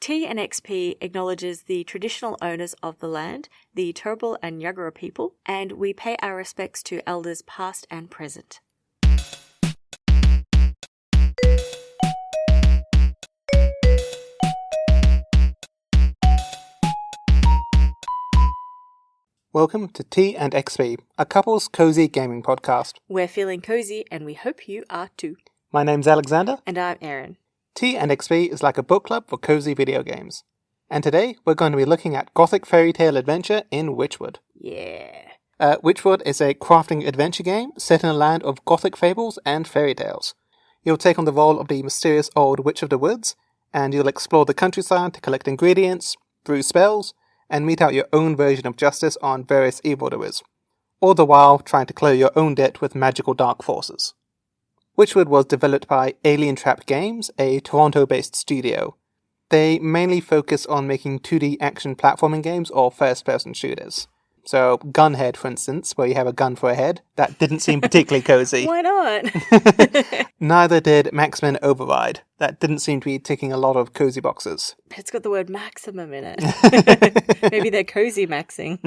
T and XP acknowledges the traditional owners of the land, the Turrbal and Yagara people, and we pay our respects to elders past and present. Welcome to Tea and XP, a couple's cozy gaming podcast. We're feeling cozy and we hope you are too. My name's Alexander. And I'm Erin. Tea and XP is like a book club for cozy video games. And today we're going to be looking at Gothic Fairy Tale Adventure in Wytchwood. Yeah. Wytchwood is a crafting adventure game set in a land of Gothic fables and fairy tales. You'll take on the role of the mysterious old Witch of the Woods, and you'll explore the countryside to collect ingredients, brew spells, and mete out your own version of justice on various evildoers, all the while trying to clear your own debt with magical dark forces. Wytchwood was developed by Alien Trap Games, a Toronto-based studio. They mainly focus on making 2D action platforming games or first-person shooters. So, Gunhead, for instance, where you have a gun for a head, that didn't seem particularly cozy. Why not? Neither did Maxman Override. That didn't seem to be ticking a lot of cozy boxes. It's got the word maximum in it. Maybe they're cozy maxing.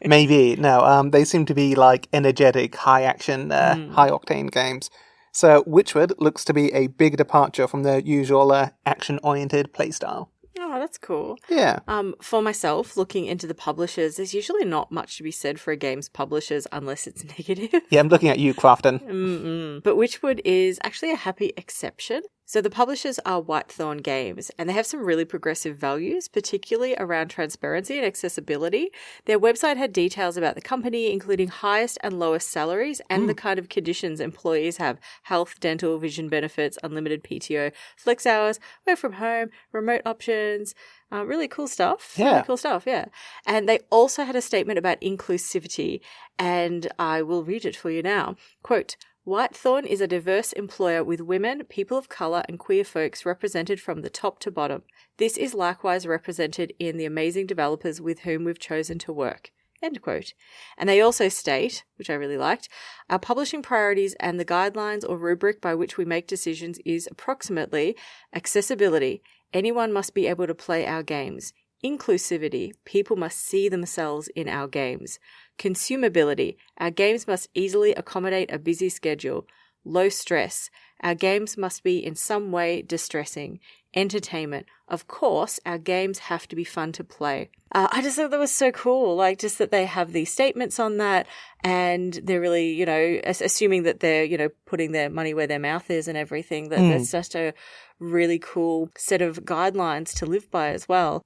Maybe. No, they seem to be like energetic, high-action, high-octane games. So, Wytchwood looks to be a big departure from their usual action-oriented playstyle. Oh, that's cool. Yeah. For myself, looking into the publishers, there's usually not much to be said for a game's publishers unless it's negative. Yeah, I'm looking at you, Crafton. But Wytchwood is actually a happy exception. So the publishers are Whitethorn Games, and they have some really progressive values, particularly around transparency and accessibility. Their website had details about the company, including highest and lowest salaries and the kind of conditions employees have: health, dental, vision benefits, unlimited PTO, flex hours, work from home, remote options. Really cool stuff. Yeah. Really cool stuff, yeah. And they also had a statement about inclusivity, and I will read it for you now. Quote, Whitethorn is a diverse employer with women, people of colour and queer folks represented from the top to bottom. This is likewise represented in the amazing developers with whom we've chosen to work. End quote. And they also state, which I really liked, our publishing priorities and the guidelines or rubric by which we make decisions is approximately accessibility. Anyone must be able to play our games. Inclusivity. People must see themselves in our games. Consumability. Our games must easily accommodate a busy schedule. Low stress. Our games must be in some way distressing. Entertainment. Of course, our games have to be fun to play. I just thought that was so cool. Like, just that they have these statements on that, and they're really, assuming that they're, putting their money where their mouth is and everything. That's just a really cool set of guidelines to live by as well.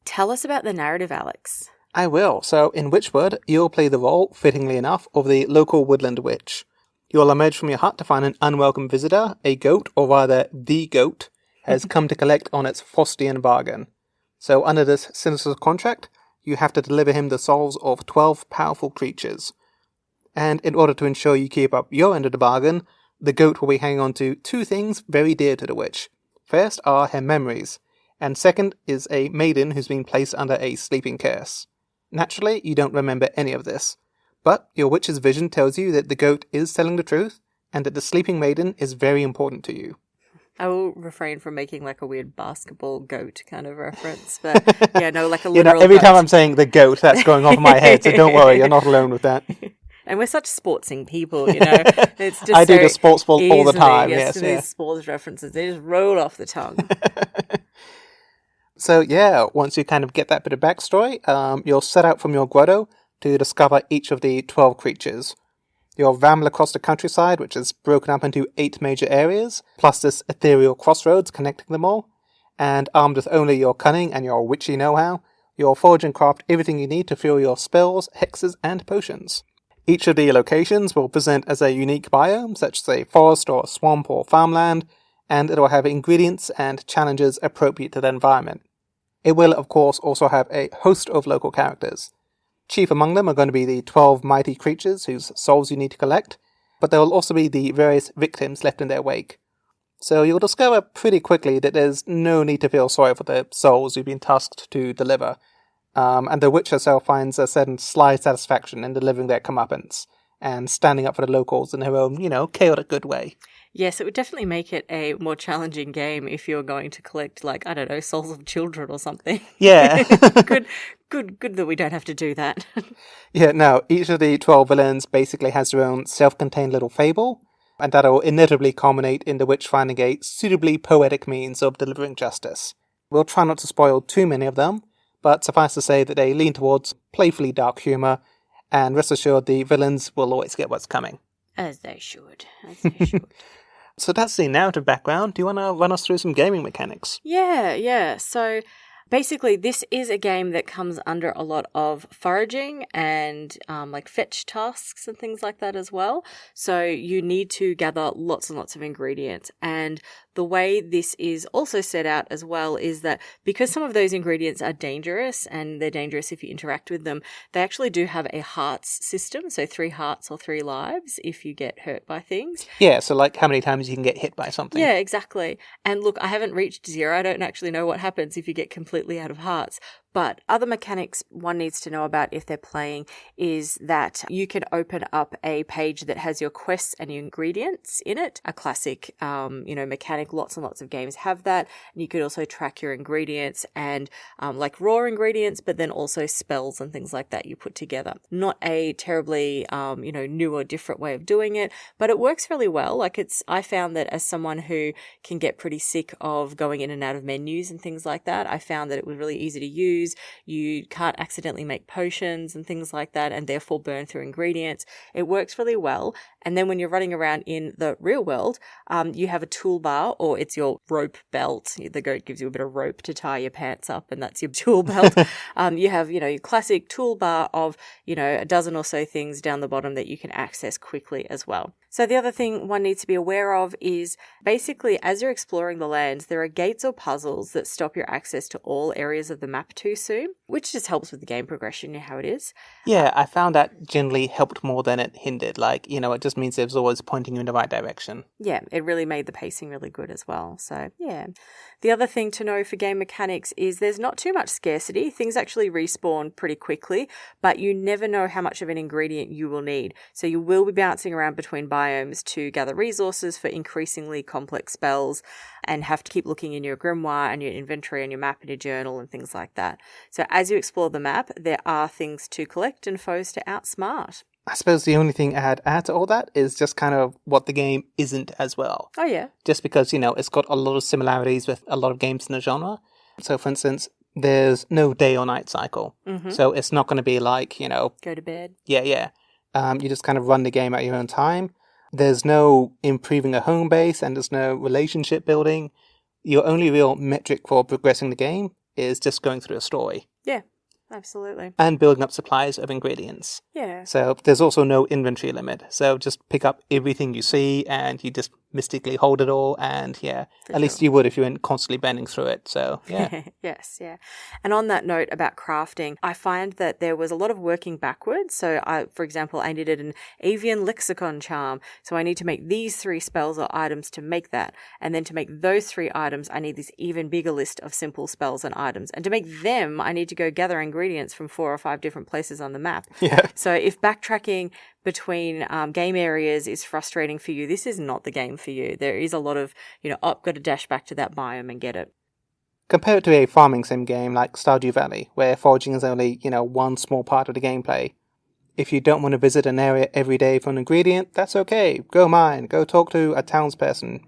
Tell us about the narrative, Alex. I will. So, in Wytchwood, you'll play the role, fittingly enough, of the local woodland witch. You'll emerge from your hut to find an unwelcome visitor, a goat, or rather, the goat, has come to collect on its Faustian bargain. So, under this sinister contract, you have to deliver him the souls of 12 powerful creatures. And in order to ensure you keep up your end of the bargain, the goat will be hanging on to two things very dear to the witch. First are her memories, and second is a maiden who's been placed under a sleeping curse. Naturally, you don't remember any of this, but your witch's vision tells you that the goat is telling the truth, and that the sleeping maiden is very important to you. I will refrain from making like a weird basketball goat kind of reference, but yeah, no, like a literal every goat. time I'm saying the goat, that's going off my head, so don't worry, you're not alone with that. And we're such sportsing people, It's just I do the sports ball all the time, yes. These sports references, they just roll off the tongue. So yeah, once you kind of get that bit of backstory, you'll set out from your grotto to discover each of the 12 creatures. You'll ramble across the countryside, which is broken up into 8 major areas, plus this ethereal crossroads connecting them all, and armed with only your cunning and your witchy know-how, you'll forge and craft everything you need to fuel your spells, hexes, and potions. Each of the locations will present as a unique biome, such as a forest or a swamp or farmland, and it will have ingredients and challenges appropriate to the environment. It will, of course, also have a host of local characters. Chief among them are going to be the 12 mighty creatures whose souls you need to collect, but there will also be the various victims left in their wake. So you'll discover pretty quickly that there's no need to feel sorry for the souls you've been tasked to deliver, and the witch herself finds a certain sly satisfaction in delivering their comeuppance, and standing up for the locals in her own, chaotic good way. Yes, it would definitely make it a more challenging game if you're going to collect, like, I don't know, souls of children or something. Yeah. Good that we don't have to do that. Yeah, no, each of the 12 villains basically has their own self-contained little fable, and that'll inevitably culminate in the witch finding a suitably poetic means of delivering justice. We'll try not to spoil too many of them, but suffice to say that they lean towards playfully dark humour, and rest assured the villains will always get what's coming. As they should. As they should. So that's the narrative background. Do you want to run us through some gaming mechanics? Yeah. So basically, this is a game that comes under a lot of foraging and like fetch tasks and things like that as well. So you need to gather lots and lots of ingredients. And the way this is also set out as well is that because some of those ingredients are dangerous, and they're dangerous if you interact with them, they actually do have a hearts system. So 3 hearts or 3 lives if you get hurt by things. Yeah, so like how many times you can get hit by something. Yeah, exactly. And look, I haven't reached 0. I don't actually know what happens if you get completely out of hearts. But other mechanics one needs to know about if they're playing is that you can open up a page that has your quests and your ingredients in it. A classic, mechanic. Lots and lots of games have that. And you could also track your ingredients and like raw ingredients, but then also spells and things like that you put together. Not a terribly, new or different way of doing it, but it works really well. I found that as someone who can get pretty sick of going in and out of menus and things like that, I found that it was really easy to use. You can't accidentally make potions and things like that and therefore burn through ingredients. It works really well. And then when you're running around in the real world, you have a toolbar, or it's your rope belt. The goat gives you a bit of rope to tie your pants up, and that's your tool belt. You have, your classic toolbar of, a dozen or so things down the bottom that you can access quickly as well. So the other thing one needs to be aware of is basically as you're exploring the lands, there are gates or puzzles that stop your access to all areas of the map too soon, which just helps with the game progression, how it is. Yeah, I found that generally helped more than it hindered. It just means it was always pointing you in the right direction. Yeah, it really made the pacing really good as well. So, yeah. The other thing to know for game mechanics is there's not too much scarcity. Things actually respawn pretty quickly, but you never know how much of an ingredient you will need. So you will be bouncing around between biomes to gather resources for increasingly complex spells and have to keep looking in your grimoire and your inventory and your map and your journal and things like that. So as you explore the map, there are things to collect and foes to outsmart. I suppose the only thing I'd add to all that is just kind of what the game isn't as well. Oh, yeah. Just because, it's got a lot of similarities with a lot of games in the genre. So, for instance, there's no day or night cycle. Mm-hmm. So it's not going to be like, Go to bed. Yeah. You just kind of run the game at your own time. There's no improving a home base, and there's no relationship building. Your only real metric for progressing the game is just going through a story. Yeah. Absolutely. And building up supplies of ingredients. Yeah. So there's also no inventory limit. So just pick up everything you see and you just mystically hold it all. And at least you would if you weren't constantly bending through it. So yeah. Yes, yeah. And on that note about crafting, I find that there was a lot of working backwards. So for example, I needed an avian lexicon charm. So I need to make these 3 spells or items to make that. And then to make those 3 items, I need this even bigger list of simple spells and items. And to make them, I need to go gather ingredients from 4 or 5 different places on the map. Yeah. So if backtracking between game areas is frustrating for you, this is not the game for you. There is a lot of, got to dash back to that biome and get it. Compare it to a farming sim game like Stardew Valley, where foraging is only, one small part of the gameplay. If you don't want to visit an area every day for an ingredient, that's okay. Go mine. Go talk to a townsperson.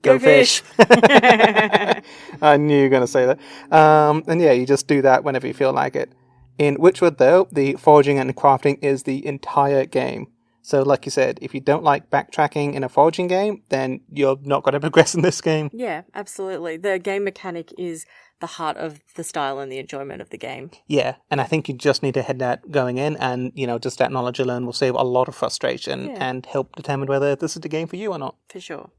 Go fish. I knew you were going to say that. And you just do that whenever you feel like it. In Wytchwood, though, the foraging and crafting is the entire game. So, like you said, if you don't like backtracking in a foraging game, then you're not going to progress in this game. Yeah, absolutely. The game mechanic is the heart of the style and the enjoyment of the game. Yeah, and I think you just need to head that going in, and, just that knowledge alone will save a lot of frustration and help determine whether this is the game for you or not. For sure.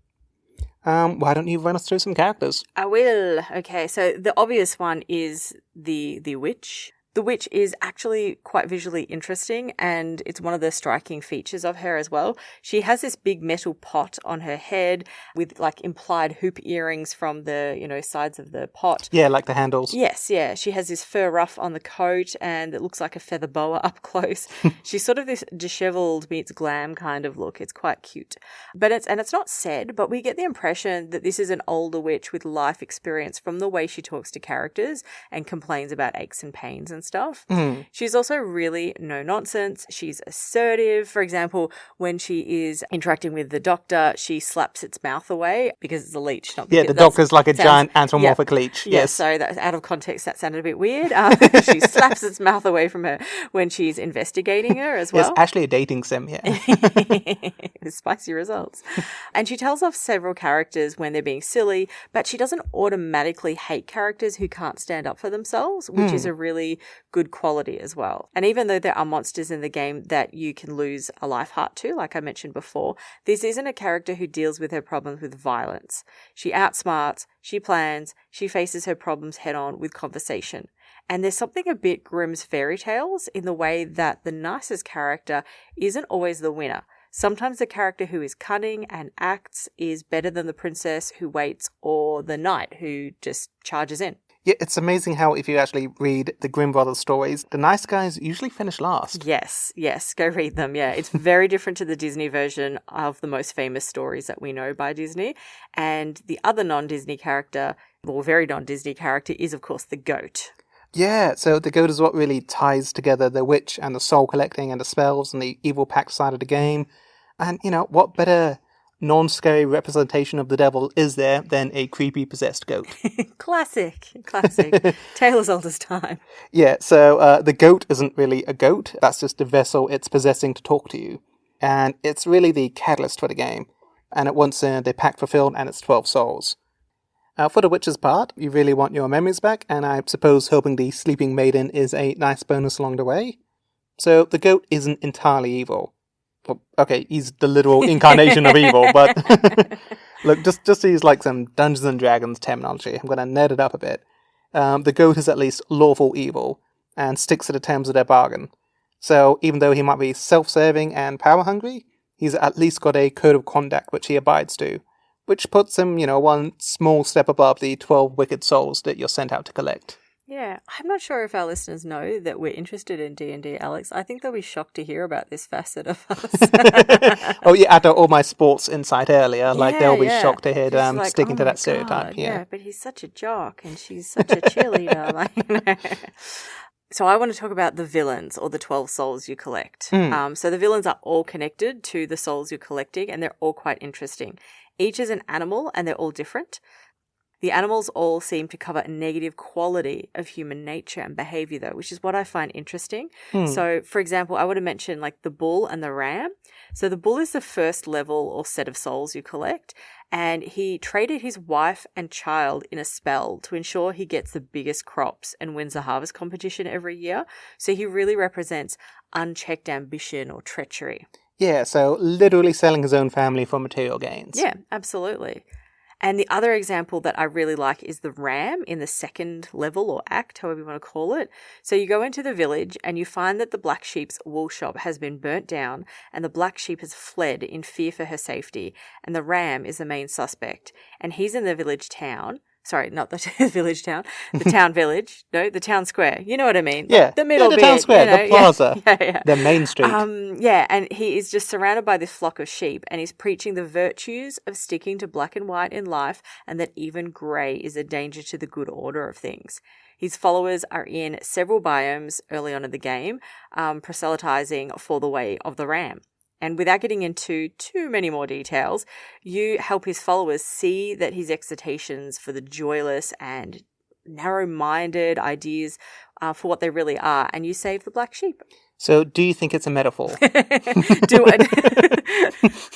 Why don't you run us through some characters? I will. Okay, so the obvious one is the witch. The witch is actually quite visually interesting, and it's one of the striking features of her as well. She has this big metal pot on her head with like implied hoop earrings from the, sides of the pot. Yeah, like the handles. Yes, yeah. She has this fur ruff on the coat, and it looks like a feather boa up close. She's sort of this disheveled meets glam kind of look. It's quite cute. But it's not said, but we get the impression that this is an older witch with life experience from the way she talks to characters and complains about aches and pains and stuff. She's also really no nonsense. She's assertive. For example, when she is interacting with the doctor, she slaps its mouth away because it's a leech. Not Yeah, the doctor's like a giant anthropomorphic leech. Yeah, Yes. so that's out of context. That sounded a bit weird. She slaps its mouth away from her when she's investigating her as well. It's actually a dating sim, yeah. With spicy results. And she tells off several characters when they're being silly, but she doesn't automatically hate characters who can't stand up for themselves, which is a really good quality as well. And even though there are monsters in the game that you can lose a life heart to, like I mentioned before, this isn't a character who deals with her problems with violence. She outsmarts, she plans, she faces her problems head on with conversation. And there's something a bit Grimm's fairy tales in the way that the nicest character isn't always the winner. Sometimes the character who is cunning and acts is better than the princess who waits or the knight who just charges in. Yeah, it's amazing how if you actually read the Grimm brothers stories, the nice guys usually finish last. Yes, go read them. Yeah, it's very different to the Disney version of the most famous stories that we know by Disney. And the other non-Disney character, or very non-Disney character, is of course the goat. Yeah, so the goat is what really ties together the witch and the soul collecting and the spells and the evil pact side of the game. And, what better non-scary representation of the devil is there than a creepy possessed goat? Classic. Tale as old as time. Yeah, so the goat isn't really a goat. That's just a vessel it's possessing to talk to you. And it's really the catalyst for the game. And it wants the pact fulfilled and its 12 souls. For the witch's part, you really want your memories back, and I suppose helping the sleeping maiden is a nice bonus along the way. So the goat isn't entirely evil. Well, okay, he's the literal incarnation of evil, but look, just to use like some Dungeons and Dragons terminology, I'm going to nerd it up a bit. The goat is at least lawful evil, and sticks to the terms of their bargain. So even though he might be self-serving and power-hungry, he's at least got a code of conduct which he abides to, which puts him, one small step above the 12 wicked souls that you're sent out to collect. Yeah, I'm not sure if our listeners know that we're interested in D&D, Alex. I think they'll be shocked to hear about this facet of us. Oh, yeah, after all my sports insight earlier, they'll be shocked to hear like, sticking to that God, stereotype. Yeah, but he's such a jock and she's such a cheerleader. So I want to talk about the villains, or the 12 souls you collect. So the villains are all connected to the souls you're collecting, and they're all quite interesting. Each is an animal, and they're all different. The animals all seem to cover a negative quality of human nature and behavior, though, which is what I find interesting. So, for example, I would have mentioned like the bull and the ram. So the bull is the first level or set of souls you collect, and he traded his wife and child in a spell to ensure he gets the biggest crops and wins the harvest competition every year. So he really represents unchecked ambition or treachery. Yeah, so literally selling his own family for material gains. Yeah, absolutely. And the other example that I really like is the ram in the second level or act, however you want to call it. So you go into the village and you find that the black sheep's wool shop has been burnt down and the black sheep has fled in fear for her safety. And the ram is the main suspect. And he's in the village town. Sorry, not the village town. The town village. No, the town square. You know what I mean? Yeah. Like the middle the bit. town square, the plaza, the main street. And he is just surrounded by this flock of sheep, and he's preaching the virtues of sticking to black and white in life, and that even grey is a danger to the good order of things. His followers are in several biomes early on in the game, proselytizing for the way of the ram. And without getting into too many more details, you help his followers see that his exhortations for the joyless and narrow-minded ideas for what they really are, and you save the black sheep. So do you think it's a metaphor? Do it.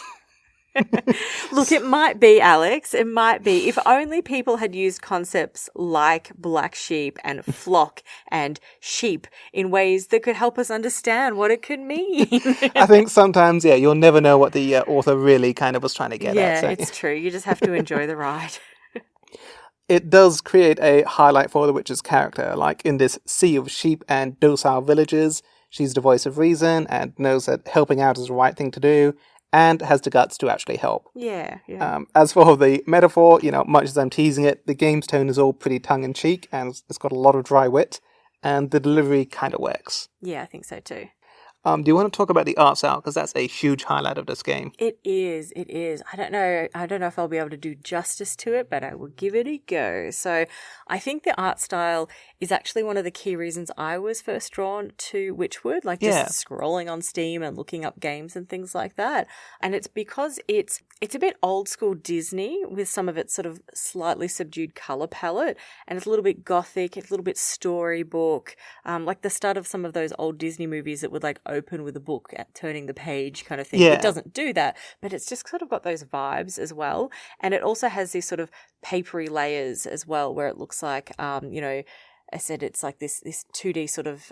Look, it might be, Alex. It might be. If only people had used concepts like black sheep and flock and sheep in ways that could help us understand what it could mean. I think sometimes, you'll never know what the author really kind of was trying to get at. Yeah, it's true. You just have to enjoy the ride. it does create a highlight for the witch's character. Like in this sea of sheep and docile villagers, she's the voice of reason and knows that helping out is the right thing to do, and has the guts to actually help. Yeah, yeah. As for the metaphor, much as I'm teasing it, the game's tone is all pretty tongue-in-cheek, and it's got a lot of dry wit, and the delivery kind of works. Yeah, I think so too. Do you want to talk about the art style? Because that's a huge highlight of this game. It is. I don't know if I'll be able to do justice to it, but I will give it a go. So I think the art style is actually one of the key reasons I was first drawn to Wytchwood, like just scrolling on Steam and looking up games and things like that. And it's because it's a bit old school Disney with some of its sort of slightly subdued color palette, and it's a little bit gothic, it's a little bit storybook, like the start of some of those old Disney movies that would like open with a book at turning the page kind of thing. Yeah. It doesn't do that, but it's just sort of got those vibes as well. And it also has these sort of papery layers as well, where it looks like, I said it's like this 2D sort of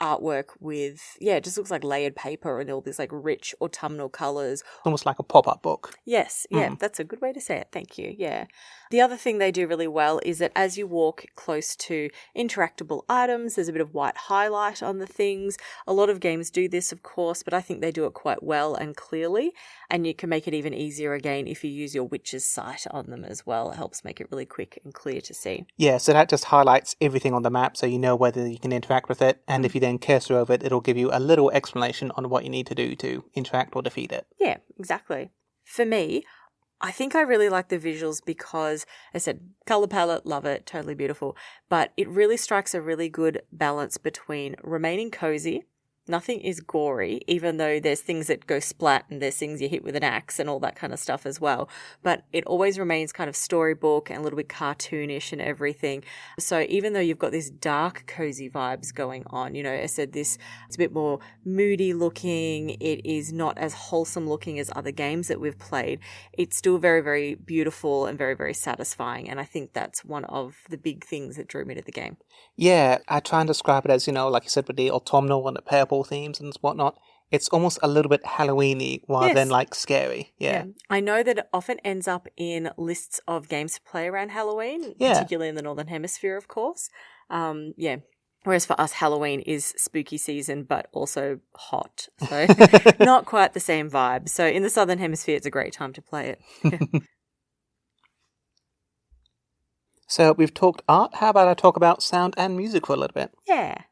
artwork with, it just looks like layered paper and all these like rich autumnal colours. Almost like a pop-up book. Yes, that's a good way to say it. Thank you, yeah. The other thing they do really well is that as you walk close to interactable items, there's a bit of white highlight on the things. A lot of games do this, of course, but I think they do it quite well and clearly. And you can make it even easier again if you use your witch's sight on them as well. It helps make it really quick and clear to see. Yeah, so that just highlights everything on the map so you know whether you can interact with it. And if you then cursor over it, it'll give you a little explanation on what you need to do to interact or defeat it. Yeah, exactly. For me, I think I really like the visuals because, as I said, colour palette, love it, totally beautiful. But it really strikes a really good balance between remaining cozy. Nothing is gory, even though there's things that go splat and there's things you hit with an axe and all that kind of stuff as well. But it always remains kind of storybook and a little bit cartoonish and everything. So even though you've got this dark, cozy vibes going on, I said it's a bit more moody looking. It is not as wholesome looking as other games that we've played. It's still very, very beautiful and very, very satisfying. And I think that's one of the big things that drew me to the game. Yeah, I try and describe it as, like you said, with the autumnal and the purple themes and whatnot. It's almost a little bit Halloween-y rather than like scary. Yeah. I know that it often ends up in lists of games to play around Halloween, particularly in the Northern Hemisphere, of course. Whereas for us, Halloween is spooky season, but also hot. So not quite the same vibe. So in the Southern Hemisphere, it's a great time to play it. So we've talked art. How about I talk about sound and music for a little bit? Yeah.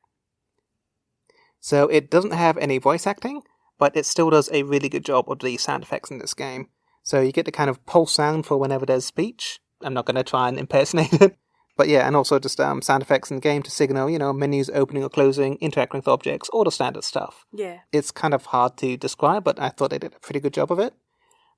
So it doesn't have any voice acting, but it still does a really good job of the sound effects in this game. So you get the kind of pulse sound for whenever there's speech. I'm not going to try and impersonate it. But yeah, and also just sound effects in the game to signal, menus opening or closing, interacting with objects, all the standard stuff. Yeah. It's kind of hard to describe, but I thought they did a pretty good job of it.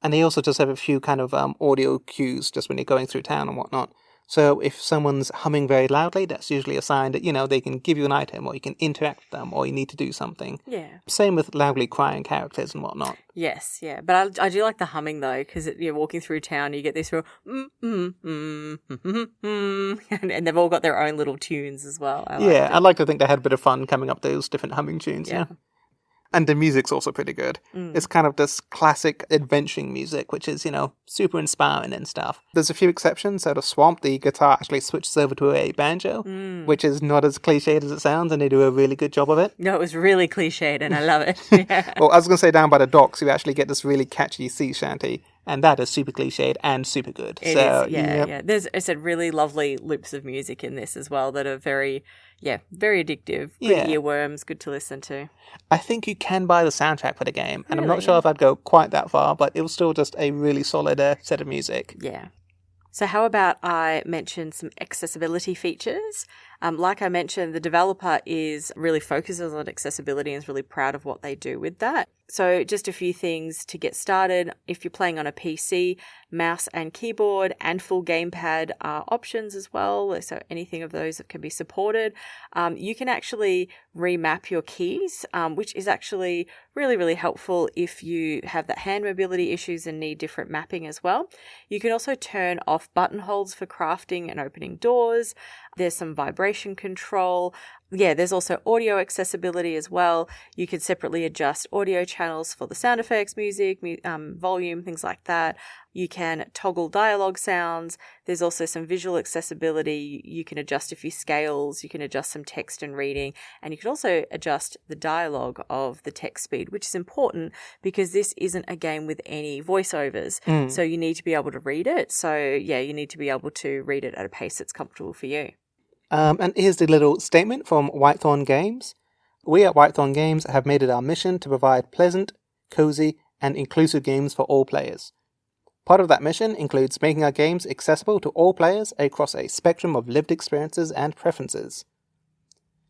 And they also just have a few kind of audio cues just when you're going through town and whatnot. So if someone's humming very loudly, that's usually a sign that, they can give you an item or you can interact with them or you need to do something. Yeah. Same with loudly crying characters and whatnot. Yes, yeah. But I do like the humming though, because you're walking through town, you get this real and they've all got their own little tunes as well. I like to think they had a bit of fun coming up those different humming tunes. Yeah. And the music's also pretty good. It's kind of this classic adventuring music, which is, super inspiring and stuff. There's a few exceptions. So the Swamp, the guitar actually switches over to a banjo, which is not as cliched as it sounds, and they do a really good job of it. No, it was really cliched, and I love it. Yeah. Well, I was going to say down by the docks, you actually get this really catchy sea shanty, and that is super cliched and super good. It is, yeah. There's, I said, really lovely loops of music in this as well that are very addictive. Good earworms, good to listen to. I think you can buy the soundtrack for the game, and Really? I'm not sure if I'd go quite that far, but it was still just a really solid set of music. Yeah. So how about I mention some accessibility features? Like I mentioned, the developer really focuses on accessibility and is really proud of what they do with that. So just a few things to get started. If you're playing on a PC, mouse and keyboard and full gamepad are options as well. So anything of those that can be supported. You can actually remap your keys, which is actually really, really helpful if you have that hand mobility issues and need different mapping as well. You can also turn off button holds for crafting and opening doors. There's some vibration vibration control. Yeah, there's also audio accessibility as well. You can separately adjust audio channels for the sound effects, music, volume, things like that. You can toggle dialogue sounds. There's also some visual accessibility. You can adjust a few scales. You can adjust some text and reading. And you can also adjust the dialogue of the text speed, which is important because this isn't a game with any voiceovers. So you need to be able to read it. So, yeah, you need to be able to read it at a pace that's comfortable for you. And here's the little statement from Whitethorn Games. We at Whitethorn Games have made it our mission to provide pleasant, cozy, and inclusive games for all players. Part of that mission includes making our games accessible to all players across a spectrum of lived experiences and preferences.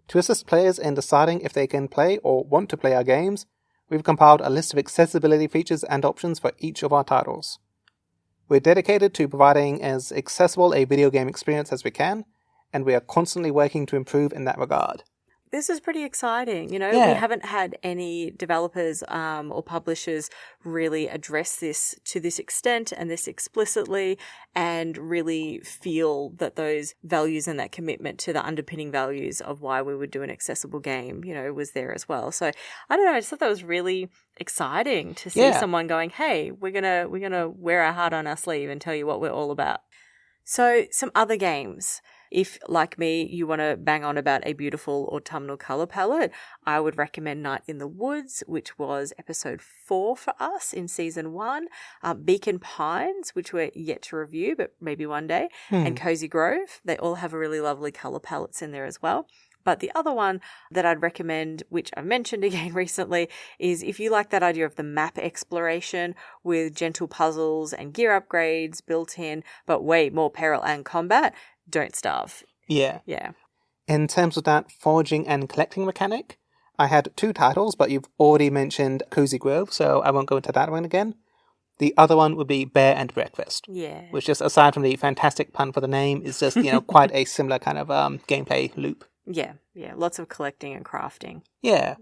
To assist players in deciding if they can play or want to play our games, we've compiled a list of accessibility features and options for each of our titles. We're dedicated to providing as accessible a video game experience as we can, and we are constantly working to improve in that regard. This is pretty exciting. You know, Yeah. we haven't had any developers or publishers really address this to this extent and this explicitly and really feel that those values and that commitment to the underpinning values of why we would do an accessible game, you know, was there as well. So I don't know, I just thought that was really exciting to see someone going, hey, we're gonna wear our heart on our sleeve and tell you what we're all about. So some other games. If, like me, you want to bang on about a beautiful autumnal colour palette, I would recommend Night in the Woods, which was episode 4 for us in season 1, Beacon Pines, which we're yet to review, but maybe one day, and Cozy Grove. They all have a really lovely colour palettes in there as well. But the other one that I'd recommend, which I've mentioned again recently, is if you like that idea of the map exploration with gentle puzzles and gear upgrades built in, but way more peril and combat, Don't Starve. Yeah. Yeah. In terms of that foraging and collecting mechanic, I had 2 titles, but you've already mentioned Cozy Grove, so I won't go into that one again. The other one would be Bear and Breakfast. Yeah. Which, just aside from the fantastic pun for the name, is just, quite a similar kind of gameplay loop. Yeah. Lots of collecting and crafting. Yeah.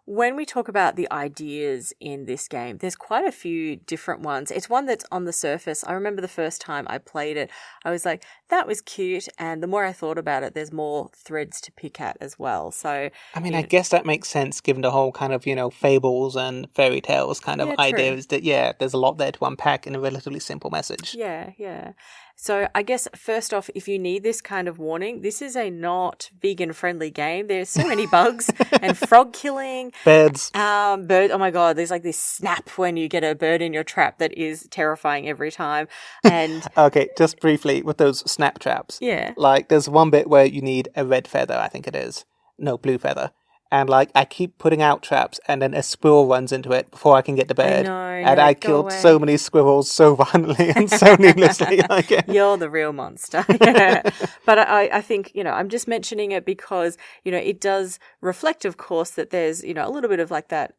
When we talk about the ideas in this game, there's quite a few different ones. It's one that's on the surface. I remember the first time I played it, I was like, that was cute. And the more I thought about it, there's more threads to pick at as well. So, I mean, I guess that makes sense given the whole kind of, fables and fairy tales kind of idea is that, there's a lot there to unpack in a relatively simple message. Yeah. So I guess first off, if you need this kind of warning, this is a not vegan-friendly game. There's so many bugs and frog killing. Birds. Oh my God, there's like this snap when you get a bird in your trap that is terrifying every time. And Okay, just briefly with those snap traps. Yeah. Like, there's one bit where you need a red feather, I think it is. No, blue feather. And, I keep putting out traps, and then a squirrel runs into it before I can get the bird. And I killed so many squirrels so violently and so needlessly. You're the real monster. Yeah. But I think, I'm just mentioning it because, it does reflect, of course, that there's, a little bit of like that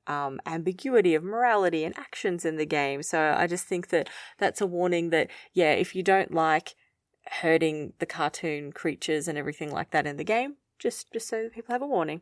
ambiguity of morality and actions in the game. So I just think that that's a warning that, if you don't like hurting the cartoon creatures and everything like that in the game, just so that people have a warning.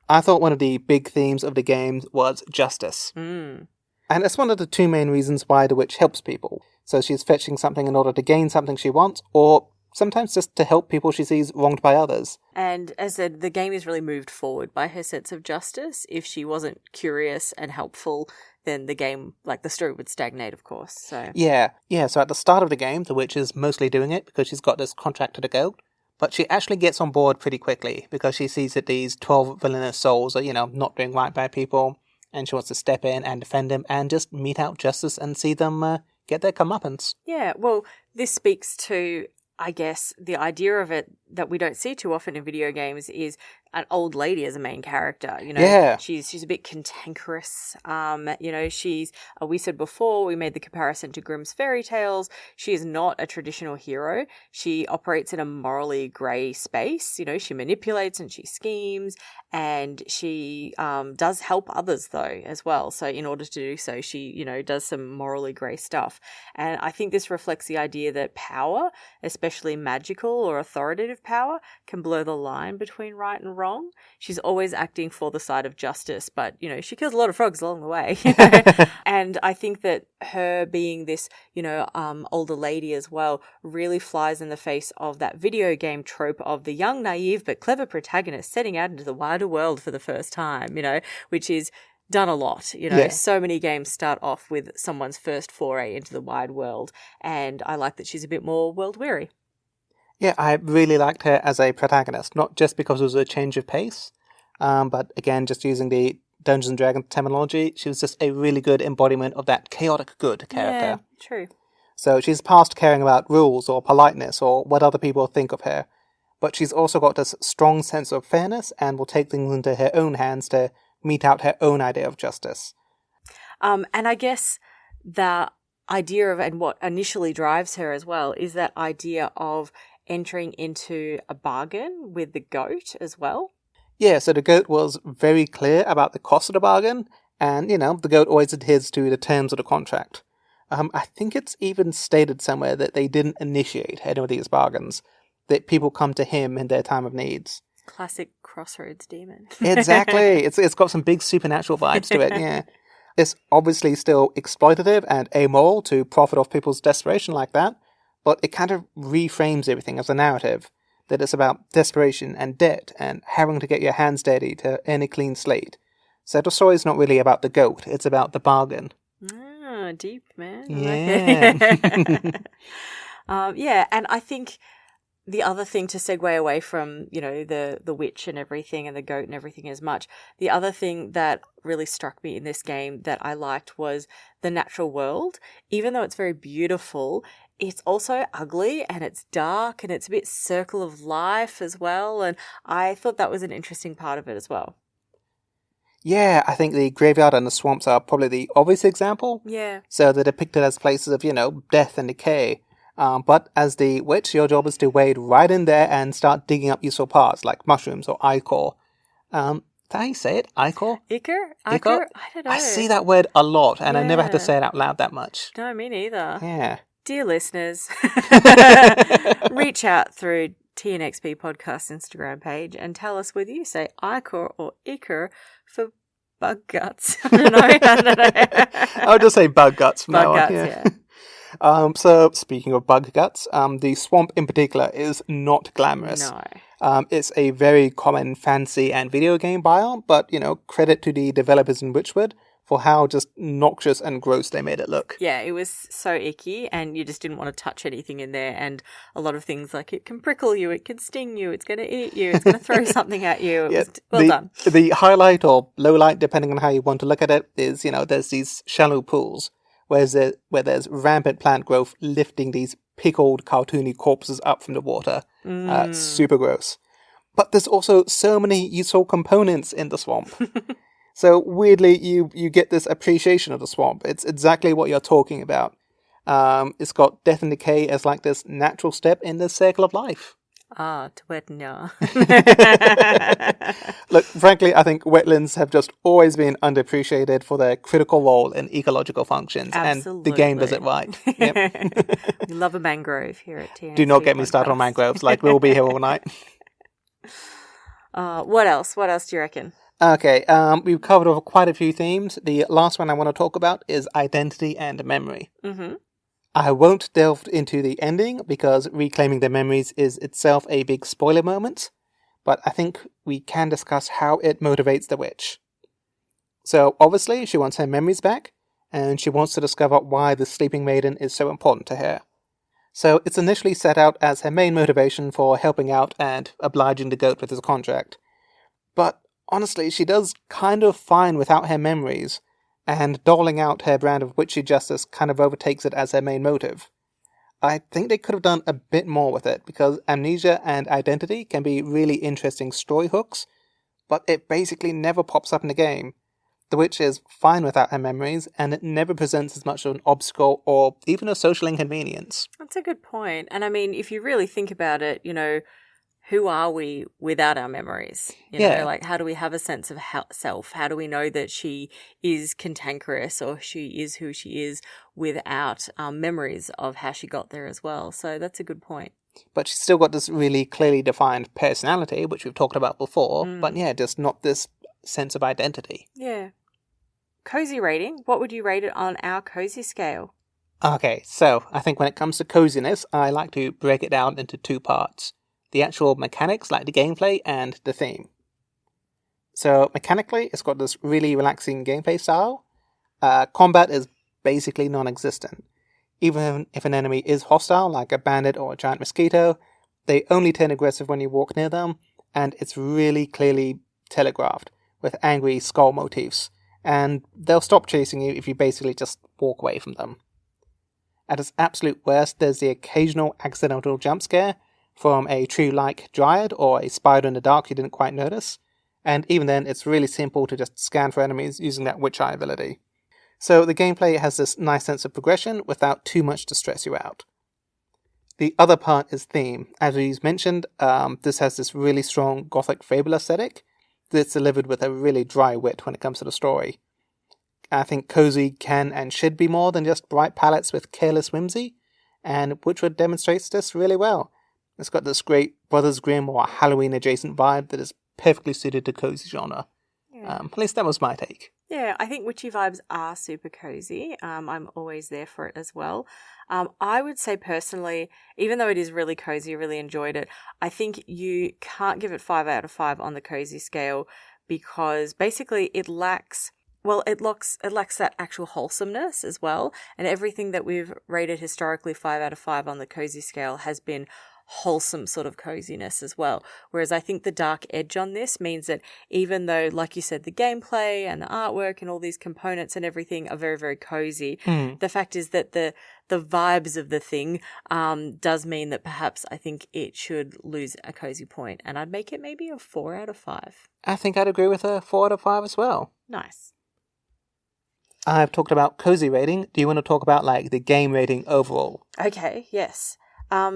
I thought one of the big themes of the game was justice. And it's one of the 2 main reasons why the witch helps people. So she's fetching something in order to gain something she wants, or sometimes just to help people she sees wronged by others. And as I said, the game is really moved forward by her sense of justice. If she wasn't curious and helpful, then the game, the story would stagnate, of course. So Yeah, so at the start of the game, the witch is mostly doing it because she's got this contract to the goat. But she actually gets on board pretty quickly because she sees that these 12 villainous souls are, not doing right by people. And she wants to step in and defend them and just mete out justice and see them get their comeuppance. Yeah, well, this speaks to, I guess, the idea of it that we don't see too often in video games is an old lady as a main character. She's a bit cantankerous. We said before, we made the comparison to Grimm's fairy tales. She is not a traditional hero. She operates in a morally grey space. She manipulates and she schemes, and she does help others though as well. So in order to do so, she, does some morally grey stuff. And I think this reflects the idea that power, especially magical or authoritative of power can blur the line between right and wrong. She's always acting for the side of justice, but, you know, she kills a lot of frogs along the way. You know? And I think that her being this, you know, older lady as well really flies in the face of that video game trope of the young, naive, but clever protagonist setting out into the wider world for the first time, you know, which is done a lot. You know, Yeah. So many games start off with someone's first foray into the wide world, and I like that she's a bit more world weary. Yeah, I really liked her as a protagonist, not just because it was a change of pace, but again, just using the Dungeons and Dragons terminology, she was just a really good embodiment of that chaotic good character. Yeah, true. So she's past caring about rules or politeness or what other people think of her, but she's also got this strong sense of fairness and will take things into her own hands to mete out her own idea of justice. And I guess the idea of, and what initially drives her as well, is that idea of entering into a bargain with the goat as well. Yeah, so the goat was very clear about the cost of the bargain, and, you know, the goat always adheres to the terms of the contract. I think it's even stated somewhere that they didn't initiate any of these bargains, that people come to him in their time of needs. Classic crossroads demon. Exactly. It's got some big supernatural vibes to it, yeah. It's obviously still exploitative and amoral to profit off people's desperation like that, but it kind of reframes everything as a narrative, that it's about desperation and debt and having to get your hands dirty to earn a clean slate. So the story's not really about the goat, it's about the bargain. Ah, deep, man. Yeah. Yeah, and I think the other thing, to segue away from, you know, the witch and everything and the goat and everything as much, the other thing that really struck me in this game that I liked was the natural world. Even though it's very beautiful, it's also ugly and it's dark and it's a bit circle of life as well. And I thought that was an interesting part of it as well. Yeah, I think the graveyard and the swamps are probably the obvious example. Yeah. So they're depicted as places of, you know, death and decay. But as the witch, your job is to wade right in there and start digging up useful parts like mushrooms or ichor. Did I say it? Ichor? Ichor? Ichor? I don't know. I see that word a lot, and I never had to Yeah. say it out loud that much. No, me neither. Yeah. Dear listeners, reach out through TNXP Podcast Instagram page and tell us whether you say ichor or ichor for bug guts. I don't know. I'll just say bug guts from Bug now on. guts, Yeah. yeah. So, speaking of bug guts, the swamp in particular is not glamorous. No. It's a very common fantasy and video game biome, but, you know, credit to the developers in Wytchwood for how just noxious and gross they made it look. Yeah, it was so icky and you just didn't want to touch anything in there, and a lot of things like it can prickle you, it can sting you, it's going to eat you, it's going to throw something at you. It was well done. The highlight or low light, depending on how you want to look at it, is, you know, there's these shallow pools where there's rampant plant growth lifting these pickled cartoony corpses up from the water. Super gross. But there's also so many useful components in the swamp. So weirdly, you get this appreciation of the swamp. It's exactly what you're talking about. It's got death and decay as like this natural step in the circle of life. To wetna. Look, frankly, I think wetlands have just always been underappreciated for their critical role in ecological functions. Absolutely. And the game does it right. Yep. We love a mangrove here at TNXP. Do not get me started on mangroves, like we'll be here all night. What else? What else do you reckon? Okay, we've covered over quite a few themes. The last one I want to talk about is identity and memory. Mm-hmm. I won't delve into the ending because reclaiming their memories is itself a big spoiler moment, but I think we can discuss how it motivates the witch. So obviously she wants her memories back, and she wants to discover why the sleeping maiden is so important to her. So it's initially set out as her main motivation for helping out and obliging the goat with his contract. But honestly, she does kind of fine without her memories, and doling out her brand of witchy justice kind of overtakes it as her main motive. I think they could have done a bit more with it, because amnesia and identity can be really interesting story hooks, but it basically never pops up in the game. The witch is fine without her memories, and it never presents as much of an obstacle or even a social inconvenience. That's a good point. And I mean, if you really think about it, you know, who are we without our memories? You know, like, how do we have a sense of self? How do we know that she is cantankerous or she is who she is without memories of how she got there as well? So that's a good point. But she's still got this really clearly defined personality, which we've talked about before. But yeah, just not this sense of identity. Yeah. Cozy rating. What would you rate it on our cozy scale? Okay, so I think when it comes to coziness, I like to break it down into two parts. The actual mechanics, like the gameplay, and the theme. So mechanically, it's got this really relaxing gameplay style. Combat is basically non-existent. Even if an enemy is hostile, like a bandit or a giant mosquito, they only turn aggressive when you walk near them, and it's really clearly telegraphed, with angry skull motifs, and they'll stop chasing you if you basically just walk away from them. At its absolute worst, there's the occasional accidental jump scare from a tree-like dryad or a spider in the dark you didn't quite notice, and even then it's really simple to just scan for enemies using that witch eye ability. So the gameplay has this nice sense of progression without too much to stress you out. The other part is theme. As we mentioned, this has this really strong gothic fable aesthetic that's delivered with a really dry wit when it comes to the story. I think cozy can and should be more than just bright palettes with careless whimsy, and Wytchwood demonstrates this really well. It's got this great Brothers Grimm or Halloween-adjacent vibe that is perfectly suited to cozy genre. Yeah. At least that was my take. Yeah, I think witchy vibes are super cozy. I'm always there for it as well. I would say personally, even though it is really cozy, really enjoyed it, I think you can't give it 5 out of 5 on the cozy scale because basically it lacks that actual wholesomeness as well. And everything that we've rated historically 5 out of 5 on the cozy scale has been wholesome sort of coziness as well. Whereas I think the dark edge on this means that even though, like you said, the gameplay and the artwork and all these components and everything are very, very cozy, the fact is that the vibes of the thing does mean that perhaps I think it should lose a cozy point. And I'd make it maybe a 4 out of 5. I think I'd agree with a 4 out of 5 as well. Nice. I've talked about cozy rating. Do you want to talk about the game rating overall? Okay, yes.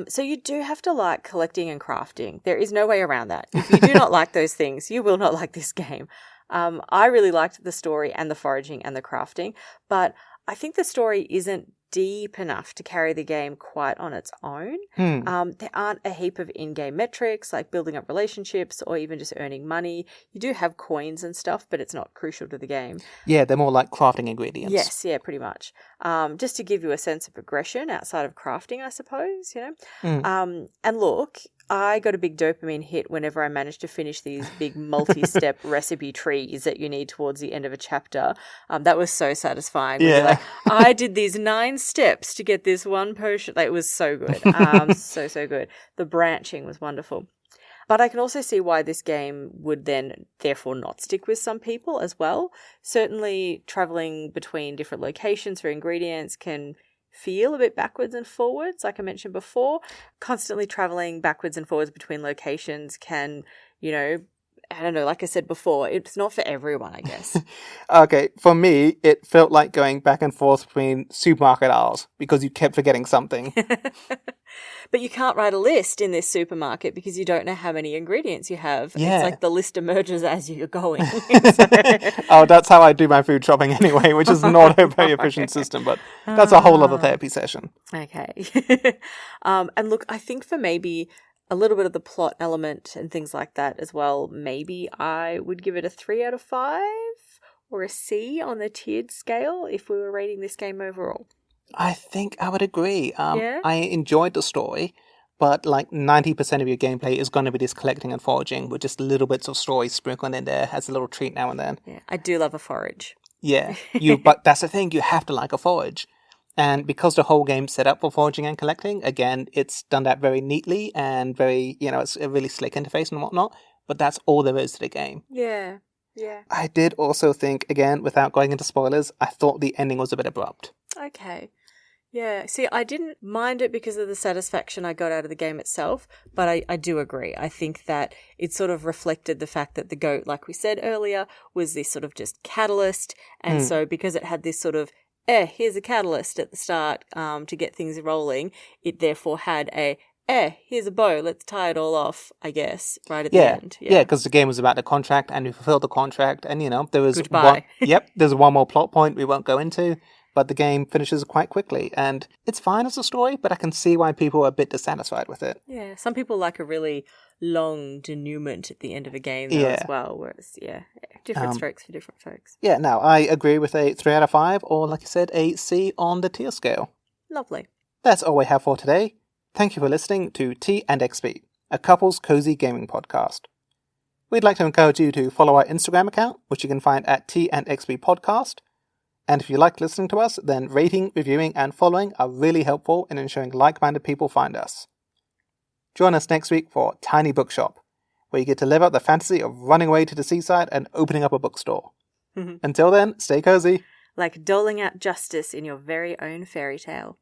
So you do have to like collecting and crafting. There is no way around that. If you do not like those things, you will not like this game. I really liked the story and the foraging and the crafting, but I think the story isn't deep enough to carry the game quite on its own. There aren't a heap of in-game metrics like building up relationships or even just earning money. You do have coins and stuff, but it's not crucial to the game. Yeah, they're more like crafting ingredients. Yes, yeah, pretty much. Just to give you a sense of progression outside of crafting, I suppose, And look, I got a big dopamine hit whenever I managed to finish these big multi-step recipe trees that you need towards the end of a chapter. That was so satisfying. Yeah. I did these 9 steps to get this one potion. It was so good. So good. The branching was wonderful. But I can also see why this game would then therefore not stick with some people as well. Certainly traveling between different locations for ingredients can feel a bit backwards and forwards, like I mentioned before. Constantly traveling backwards and forwards between locations can, I don't know, like I said before, it's not for everyone, I guess. Okay, for me, it felt like going back and forth between supermarket aisles because you kept forgetting something. But you can't write a list in this supermarket because you don't know how many ingredients you have. Yeah. It's like the list emerges as you're going. Oh, that's how I do my food shopping anyway, which is not a very efficient system, but that's a whole other therapy session. Okay. And look, I think for maybe a little bit of the plot element and things like that as well, maybe I would give it a 3 out of 5 or a C on the tiered scale if we were rating this game overall. I think I would agree. Yeah? I enjoyed the story, but 90% of your gameplay is going to be this collecting and foraging with just little bits of story sprinkled in there as a little treat now and then. Yeah, I do love a forage. Yeah, but that's the thing, you have to like a forage. And because the whole game's set up for foraging and collecting, again, it's done that very neatly and very, it's a really slick interface and whatnot, but that's all there is to the game. Yeah. I did also think, again, without going into spoilers, I thought the ending was a bit abrupt. Okay. Yeah. See, I didn't mind it because of the satisfaction I got out of the game itself, but I do agree. I think that it sort of reflected the fact that the goat, like we said earlier, was this sort of just catalyst. And so because it had this sort of, here's a catalyst at the start to get things rolling, it therefore had a, here's a bow, let's tie it all off, I guess, right at the end. Yeah, because the game was about the contract and we fulfilled the contract and, there was Goodbye. there's one more plot point we won't go into, but the game finishes quite quickly, and it's fine as a story, but I can see why people are a bit dissatisfied with it. Yeah, some people like a really long denouement at the end of a game, though, as well, whereas, different strokes for different folks. Yeah, now, I agree with a 3 out of 5, or like you said, a C on the tier scale. Lovely. That's all we have for today. Thank you for listening to Tea and XP, a couple's cozy gaming podcast. We'd like to encourage you to follow our Instagram account, which you can find at Tea and XP Podcast. And if you like listening to us, then rating, reviewing, and following are really helpful in ensuring like-minded people find us. Join us next week for Tiny Bookshop, where you get to live out the fantasy of running away to the seaside and opening up a bookstore. Until then, stay cozy. Like doling out justice in your very own fairy tale.